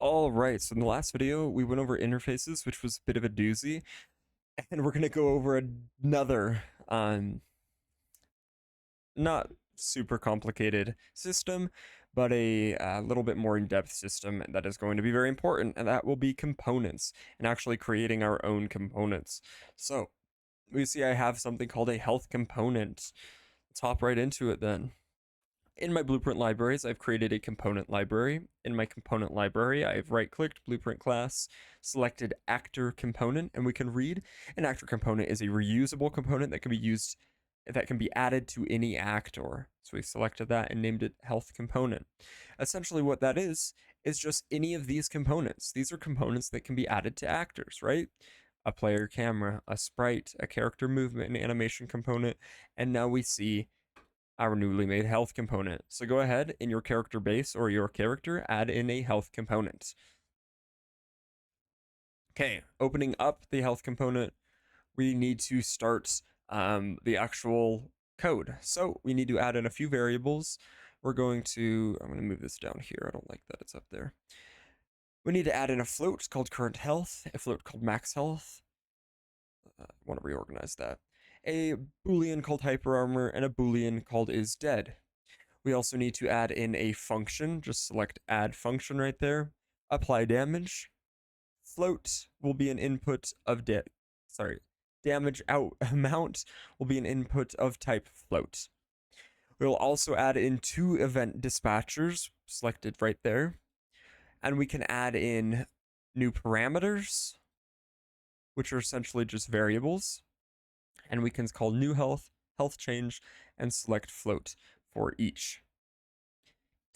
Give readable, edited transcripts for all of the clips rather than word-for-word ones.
All right, so in the last video, we went over interfaces, which was a bit of a doozy, and we're gonna go over another, not super complicated system, but a little bit more in-depth system that is going to be very important, and that will be components, and actually creating our own components. So, we see I have something called a health component. Let's hop right into it then. In my blueprint libraries, I've created a component library. In my component library, I've right-clicked blueprint class, selected actor component, and we can read an actor component is a reusable component that can be used, that can be added to any actor. So we selected that and named it health component. Essentially what that is just any of these components. These are components that can be added to actors, right? A player camera, a sprite, a character movement, an animation component, and now we see our newly made health component. So go ahead in your character base or your character, add in a health component. Okay, opening up the health component, we need to start the actual code. So we need to add in a few variables. I'm going to move this down here. I don't like that it's up there. We need to add in a float called current health, a float called max health. I want to reorganize that. A boolean called hyper armor and a boolean called is dead. We also need to add in a function. Just select add function right there. Apply damage. Float will be an input of damage out amount will be an input of type float. We'll also add in two event dispatchers selected right there. And we can add in new parameters, which are essentially just variables. And we can call new health, health change, and select float for each.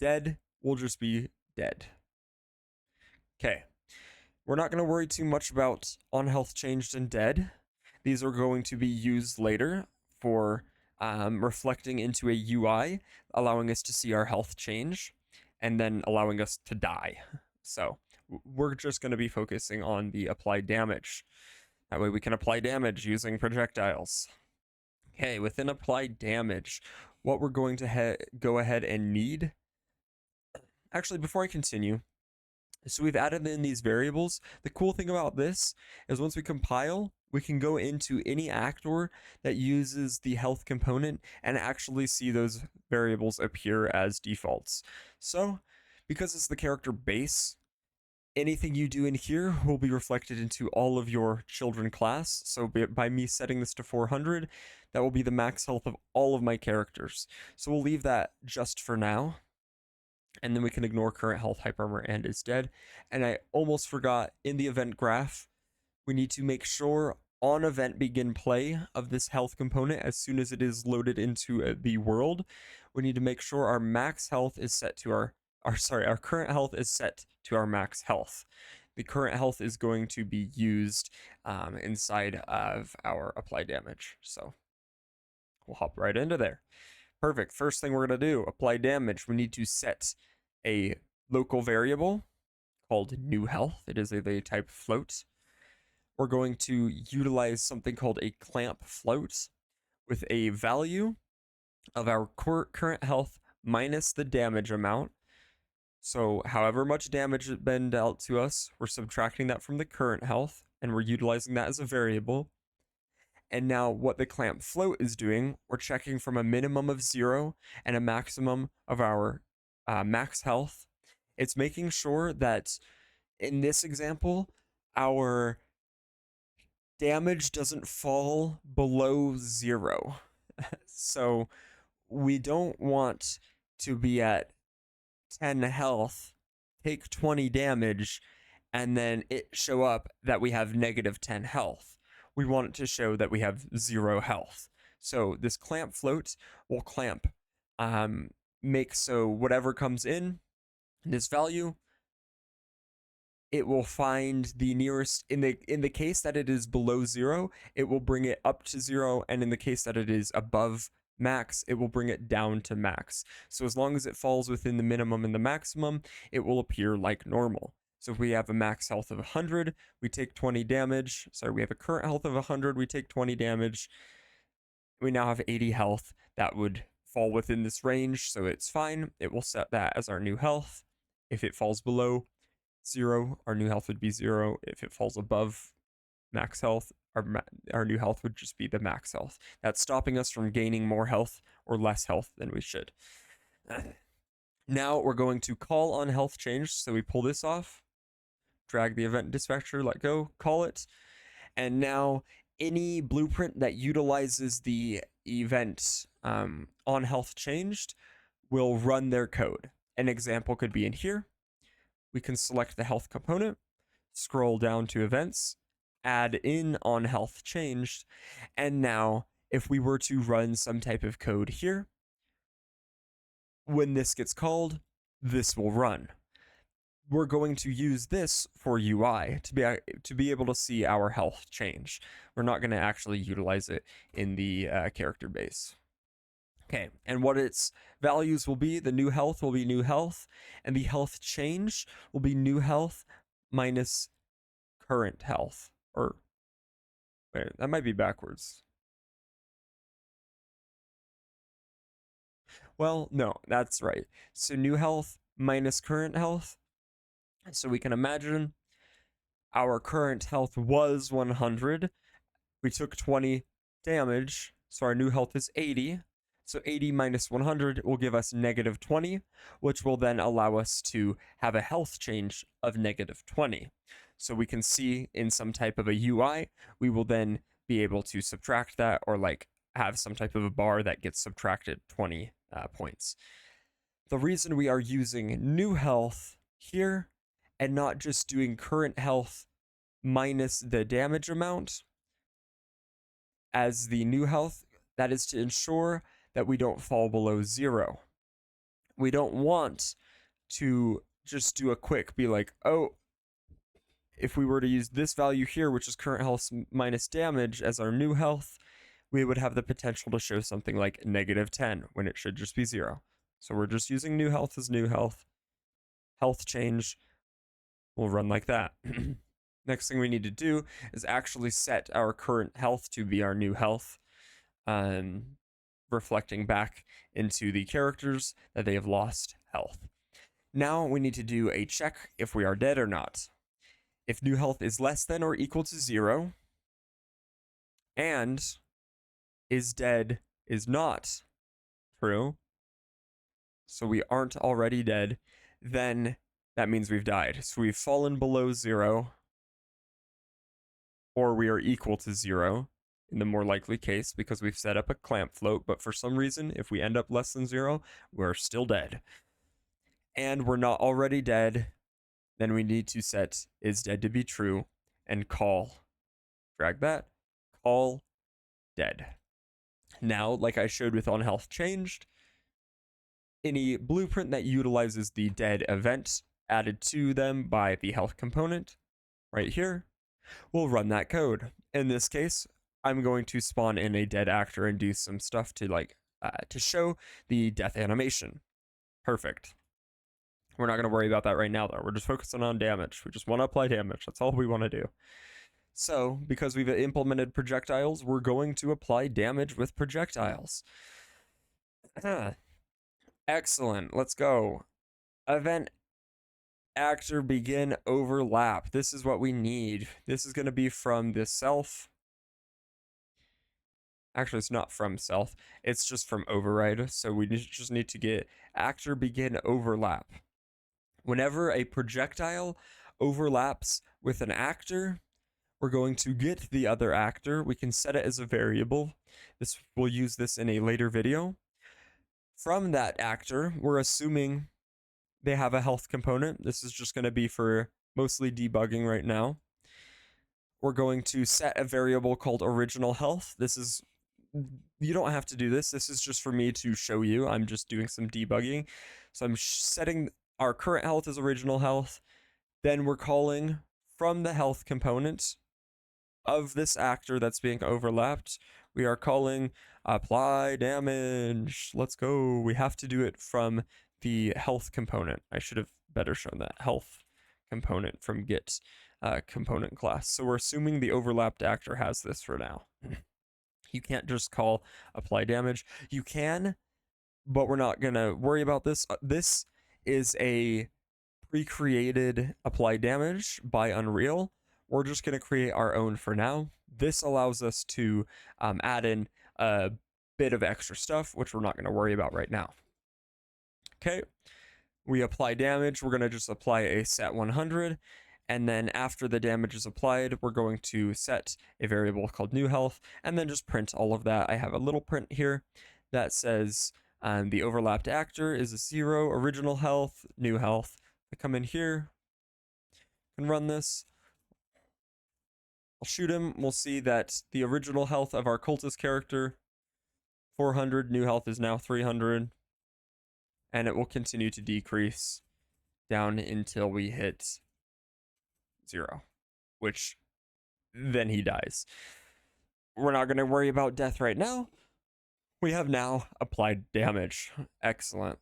Dead will just be dead. Okay, we're not going to worry too much about on health changed and dead. These are going to be used later for reflecting into a UI, allowing us to see our health change, and then allowing us to die. So we're just going to be focusing on the apply damage. That way we can apply damage using projectiles. Okay, within apply damage, what we're going to go ahead and need. Actually, before I continue, so we've added in these variables. The cool thing about this is once we compile, we can go into any actor that uses the health component and actually see those variables appear as defaults. So because it's the character base, anything you do in here will be reflected into all of your children class. So by me setting this to 400, that will be the max health of all of my characters. So we'll leave that just for now. And then we can ignore current health, hyper armor, and is dead. And I almost forgot, in the event graph, we need to make sure on event begin play of this health component, as soon as it is loaded into the world, we need to make sure our max health is set to our current health is set to our max health. The current health is going to be used inside of our apply damage. So we'll hop right into there. Perfect. First thing we're going to do, apply damage. We need to set a local variable called new health. It is a type float. We're going to utilize something called a clamp float with a value of our current health minus the damage amount. So however much damage has been dealt to us, we're subtracting that from the current health, and we're utilizing that as a variable. And now what the clamp float is doing, we're checking from a minimum of 0 and a maximum of our max health. It's making sure that in this example, our damage doesn't fall below 0. So we don't want to be at 10 health, take 20 damage, and then it show up that we have negative 10 health. We want it to show that we have 0 health. So this clamp float will clamp, make so whatever comes in this value, it will find the nearest, in the case that it is below 0, it will bring it up to 0, and in the case that it is above max, it will bring it down to max. So as long as it falls within the minimum and the maximum, it will appear like normal. So if we have a max health of 100, we take 20 damage. Sorry, we have a current health of 100, we take 20 damage. We now have 80 health. That would fall within this range, so it's fine. It will set that as our new health. If it falls below, 0, our new health would be 0. If it falls above max health, our new health would just be the max health. That's stopping us from gaining more health or less health than we should. Now we're going to call on health change. So we pull this off, drag the event dispatcher, let go, call it. And now any blueprint that utilizes the event on health changed will run their code. An example could be in here. We can select the health component, scroll down to events, add in on health changed, and now if we were to run some type of code here, when this gets called, this will run. We're going to use this for UI to be able to see our health change. We're not going to actually utilize it in the character base. Okay, and what its values will be, the new health will be new health, and the health change will be new health minus current health. Or, wait, that might be backwards. Well, no, that's right. So new health minus current health. So we can imagine our current health was 100. We took 20 damage, so our new health is 80. So 80 minus 100 will give us negative 20, which will then allow us to have a health change of negative 20. So we can see in some type of a UI, we will then be able to subtract that, or like have some type of a bar that gets subtracted 20 points. The reason we are using new health here and not just doing current health minus the damage amount as the new health, that is to ensure that we don't fall below 0. We don't want to just do a quick, be like, oh, if we were to use this value here, which is current health minus damage, as our new health, we would have the potential to show something like negative 10 when it should just be 0. So we're just using new health as new health. Health change will run like that. Next thing we need to do is actually set our current health to be our new health, reflecting back into the characters that they have lost health. Now we need to do a check if we are dead or not. If new health is less than or equal to 0, and is dead is not true, so we aren't already dead, then that means we've died. So we've fallen below 0, or we are equal to 0 in the more likely case because we've set up a clamp float, but for some reason, if we end up less than 0, we're still dead. And we're not already dead, then we need to set is dead to be true and call, drag that, call dead. Now, like I showed with on health changed, any blueprint that utilizes the dead event added to them by the health component right here will run that code. In this case, I'm going to spawn in a dead actor and do some stuff to to show the death animation. Perfect. We're not going to worry about that right now, though. We're just focusing on damage. We just want to apply damage. That's all we want to do. So, because we've implemented projectiles, we're going to apply damage with projectiles. Excellent. Let's go. Event actor begin overlap. This is what we need. This is going to be from the self. Actually, it's not from self. It's just from override. So we just need to get actor begin overlap. Whenever a projectile overlaps with an actor, we're going to get the other actor. We can set it as a variable. We'll use this in a later video. From that actor, we're assuming they have a health component. This is just going to be for mostly debugging right now. We're going to set a variable called original health. You don't have to do this. This is just for me to show you. I'm just doing some debugging. So I'm setting our current health as original health. Then we're calling from the health component of this actor that's being overlapped. We are calling apply damage. Let's go. We have to do it from the health component. I should have better shown that health component from get component class. So we're assuming the overlapped actor has this for now. You can't just call apply damage. You can, but we're not going to worry about this. This is a pre-created apply damage by Unreal. We're just going to create our own for now. This allows us to add in a bit of extra stuff, which we're not going to worry about right now. Okay, we apply damage. We're going to just apply a set 100. And then after the damage is applied, we're going to set a variable called new health and then just print all of that. I have a little print here that says the overlapped actor is a 0, original health, new health. I come in here and run this. I'll shoot him. We'll see that the original health of our cultist character, 400, new health is now 300. And it will continue to decrease down until we hit 0, which then he dies. We're not going to worry about death right now. We have now applied damage. Excellent.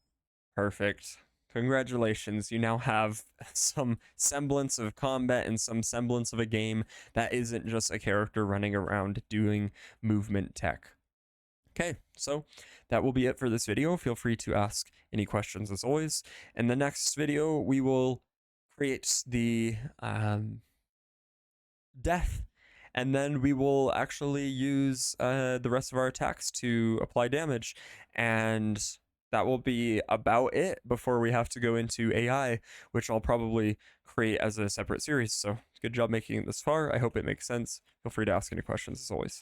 Perfect. Congratulations. You now have some semblance of combat and some semblance of a game that isn't just a character running around doing movement tech. Okay, so that will be it for this video. Feel free to ask any questions as always. In the next video, we will create the death, and then we will actually use the rest of our attacks to apply damage, and that will be about it before we have to go into AI, which I'll probably create as a separate series. So good job making it this far. I hope it makes sense. Feel free to ask any questions as always.